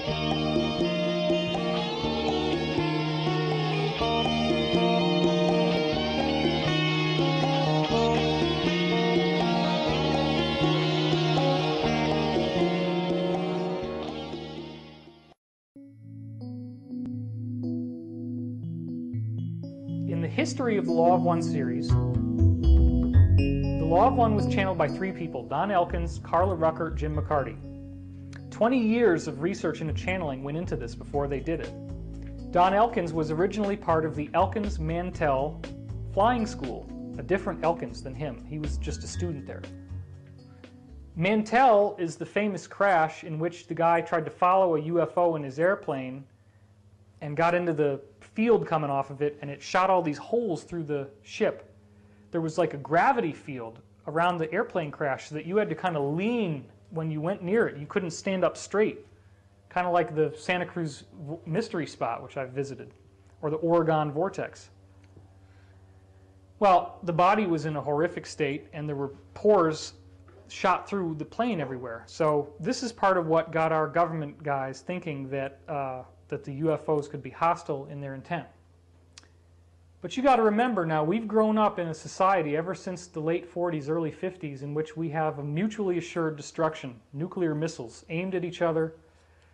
In the history of the Law of One series, the Law of One was channeled by three people: Don Elkins, Carla Ruckert, Jim McCarty. 20 years of research into channeling went into this before they did it. Don Elkins was originally part of the Elkins-Mantell Flying School, a different Elkins than him. He was just a student there. Mantell is the famous crash in which the guy tried to follow a UFO in his airplane and got into the field coming off of it, and it shot all these holes through the ship. There was like a gravity field around the airplane crash so that you had to kind of lean when you went near it. You couldn't stand up straight, kind of like the Santa Cruz mystery spot, which I've visited, or the Oregon vortex. Well, the body was in a horrific state, and there were pores shot through the plane everywhere. So this is part of what got our government guys thinking that that the UFOs could be hostile in their intent. But you got to remember now, we've grown up in a society ever since the late 40s, early 50s, in which we have a mutually assured destruction, nuclear missiles aimed at each other.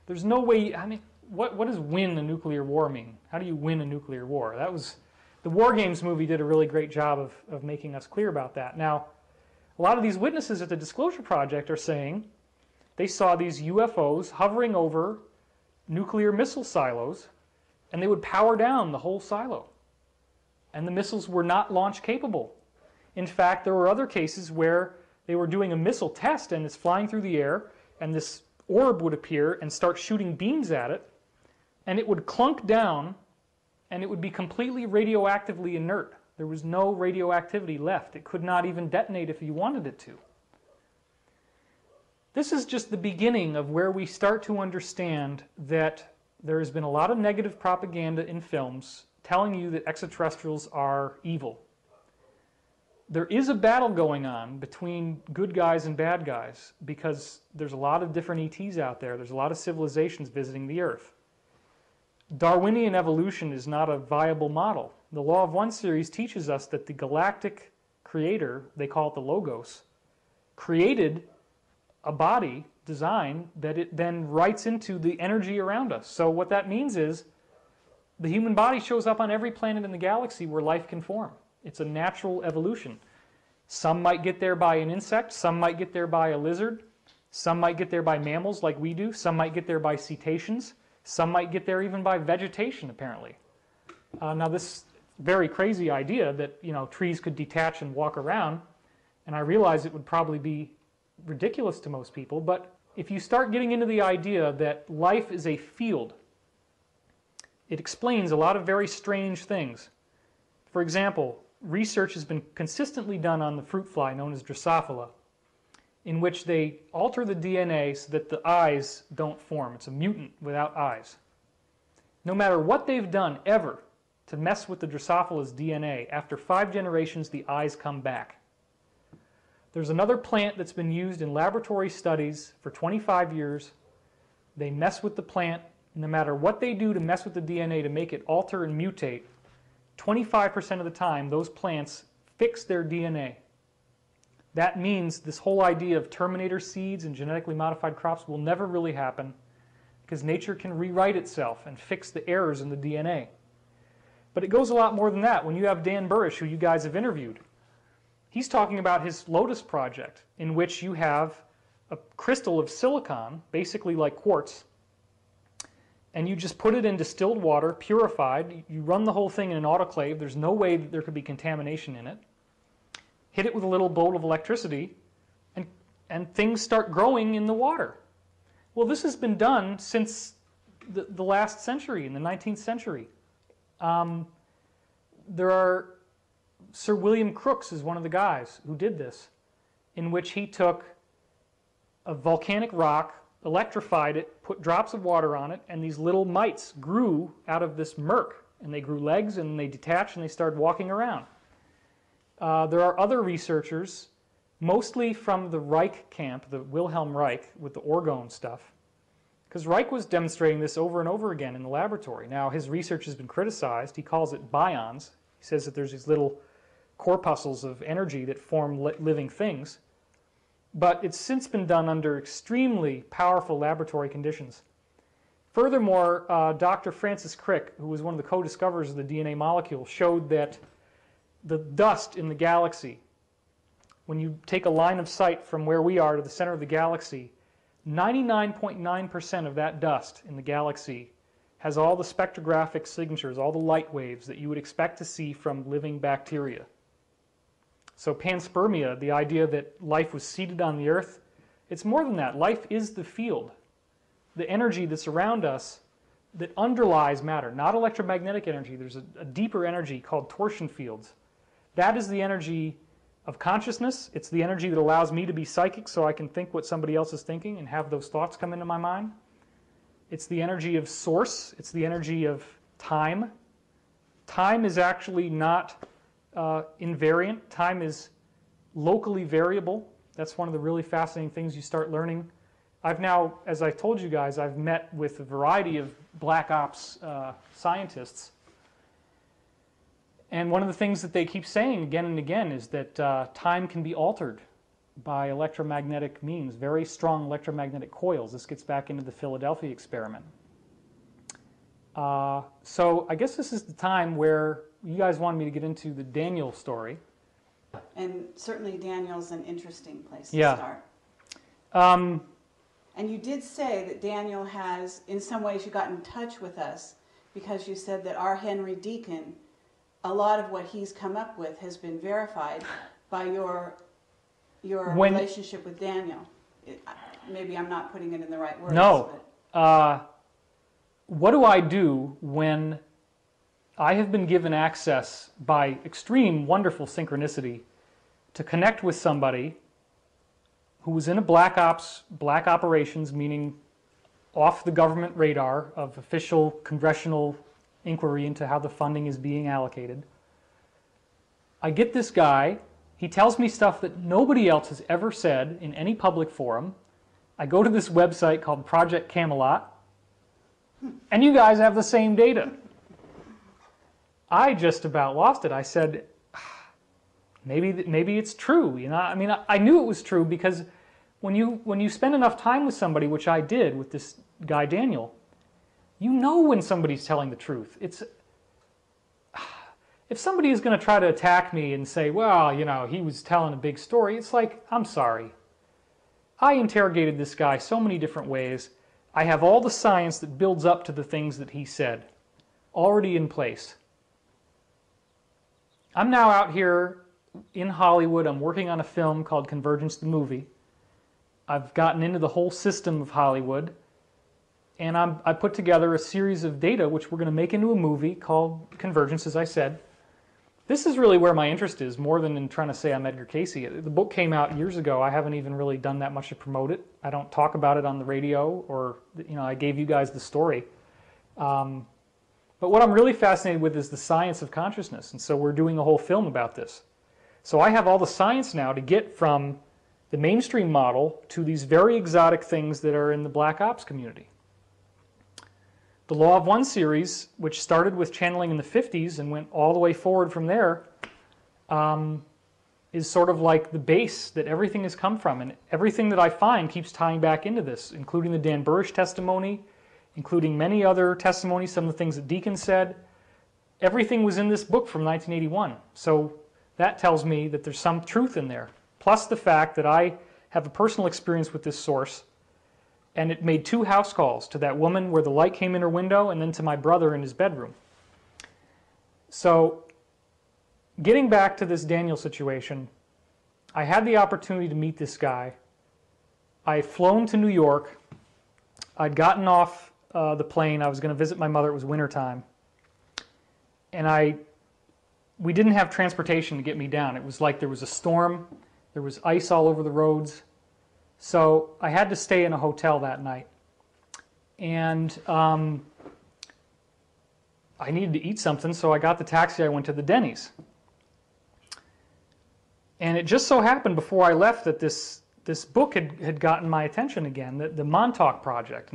There's no way, I mean, what does win a nuclear war mean? How do you win a nuclear war? That was, the War Games movie did a really great job of making us clear about that. Now, a lot of these witnesses at the Disclosure Project are saying they saw these UFOs hovering over nuclear missile silos, and they would power down the whole silo. And the missiles were not launch capable. In fact, there were other cases where they were doing a missile test and it's flying through the air, and this orb would appear and start shooting beams at it, and it would clunk down, and it would be completely radioactively inert. There was no radioactivity left. It could not even detonate if you wanted it to. This is just the beginning of where we start to understand that there has been a lot of negative propaganda in films telling you that extraterrestrials are evil. There is a battle going on between good guys and bad guys because there's a lot of different ETs out there. There's a lot of civilizations visiting the Earth. Darwinian evolution is not a viable model. The Law of One series teaches us that the galactic creator, they call it the Logos, created a body design that it then writes into the energy around us. So what that means is the human body shows up on every planet in the galaxy where life can form. It's a natural evolution. Some might get there by an insect, some might get there by a lizard, some might get there by mammals like we do, some might get there by cetaceans, some might get there even by vegetation, apparently. Now this very crazy idea that, you know, trees could detach and walk around, and I realize it would probably be ridiculous to most people, but if you start getting into the idea that life is a field, it explains a lot of very strange things. For example, research has been consistently done on the fruit fly known as Drosophila, in which they alter the DNA so that the eyes don't form. It's a mutant without eyes. No matter what they've done ever to mess with the Drosophila's DNA, after 5 generations the eyes come back. There's another plant that's been used in laboratory studies for 25 years. They mess with the plant. No matter what they do to mess with the DNA to make it alter and mutate, 25% of the time those plants fix their DNA. That means this whole idea of terminator seeds and genetically modified crops will never really happen because nature can rewrite itself and fix the errors in the DNA. But it goes a lot more than that. When you have Dan Burrish, who you guys have interviewed, he's talking about his Lotus project, in which you have a crystal of silicon, basically like quartz, and you just put it in distilled water, purified. You run the whole thing in an autoclave. There's no way that there could be contamination in it. Hit it with a little bolt of electricity, and things start growing in the water. Well, this has been done since the last century, in the 19th century. There are Sir William Crookes is one of the guys who did this, in which he took a volcanic rock, electrified it, put drops of water on it, and these little mites grew out of this murk, and they grew legs, and they detached, and they started walking around. There are other researchers, mostly from the Reich camp, the Wilhelm Reich, with the orgone stuff, Because Reich was demonstrating this over and over again in the laboratory. Now, his research has been criticized. He calls it bions. He says that there's these little corpuscles of energy that form living things. But it's since been done under extremely powerful laboratory conditions. Furthermore, Dr. Francis Crick, who was one of the co-discoverers of the DNA molecule, showed that the dust in the galaxy, when you take a line of sight from where we are to the center of the galaxy, 99.9% of that dust in the galaxy has all the spectrographic signatures, all the light waves that you would expect to see from living bacteria. So panspermia, the idea that life was seated on the Earth, it's more than that. Life is the field, the energy that's around us that underlies matter, not electromagnetic energy. There's a deeper energy called torsion fields. That is the energy of consciousness. It's the energy that allows me to be psychic so I can think what somebody else is thinking and have those thoughts come into my mind. It's the energy of source. It's the energy of time. Time is actually not invariant. Time is locally variable. That's one of the really fascinating things you start learning. I've now, as I told you guys, I've met with a variety of black ops scientists. And one of the things that they keep saying again and again is that time can be altered by electromagnetic means, very strong electromagnetic coils. This gets back into the Philadelphia experiment. So I guess this is the time where you guys wanted me to get into the Daniel story. And certainly Daniel's an interesting place to Yeah. start. And you did say that Daniel has, in some ways, you got in touch with us because you said that our Henry Deacon, a lot of what he's come up with has been verified by your relationship with Daniel. Maybe I'm not putting it in the right words. No. But What do I do when I have been given access by extreme, wonderful synchronicity to connect with somebody who was in a black operations, meaning off the government radar of official congressional inquiry into how the funding is being allocated? I get this guy, he tells me stuff that nobody else has ever said in any public forum. I go to this website called Project Camelot, and you guys have the same data. I just about lost it. I said, maybe it's true. You know, I mean, I knew it was true because when you spend enough time with somebody, which I did with this guy Daniel, you know when somebody's telling the truth. If somebody is going to try to attack me and say, well, you know, he was telling a big story, it's like, I'm sorry. I interrogated this guy so many different ways. I have all the science that builds up to the things that he said already in place. I'm now out here in Hollywood. I'm working on a film called Convergence the Movie. I've gotten into the whole system of Hollywood, and I put together a series of data which we're going to make into a movie called Convergence, as I said. This is really where my interest is, more than in trying to say I'm Edgar Cayce. The book came out years ago. I haven't even really done that much to promote it. I don't talk about it on the radio, or, you know, I gave you guys the story. But what I'm really fascinated with is the science of consciousness, and so we're doing a whole film about this. So I have all the science now to get from the mainstream model to these very exotic things that are in the black ops community. The Law of One series, which started with channeling in the 50s and went all the way forward from there, is sort of like the base that everything has come from. And everything that I find keeps tying back into this, including the Dan Burrish testimony, including many other testimonies, some of the things that Deacon said. Everything was in this book from 1981. So that tells me that there's some truth in there. Plus the fact that I have a personal experience with this source, and it made 2 house calls to that woman where the light came in her window, and then to my brother in his bedroom. So getting back to this Daniel situation, I had the opportunity to meet this guy. I had flown to New York. I'd gotten off the plane. I was going to visit my mother. It was wintertime. And we didn't have transportation to get me down. It was like there was a storm. There was ice all over the roads. So I had to stay in a hotel that night. And I needed to eat something, so I got the taxi. I went to the Denny's. And it just so happened before I left that this book had gotten my attention again, the Montauk Project.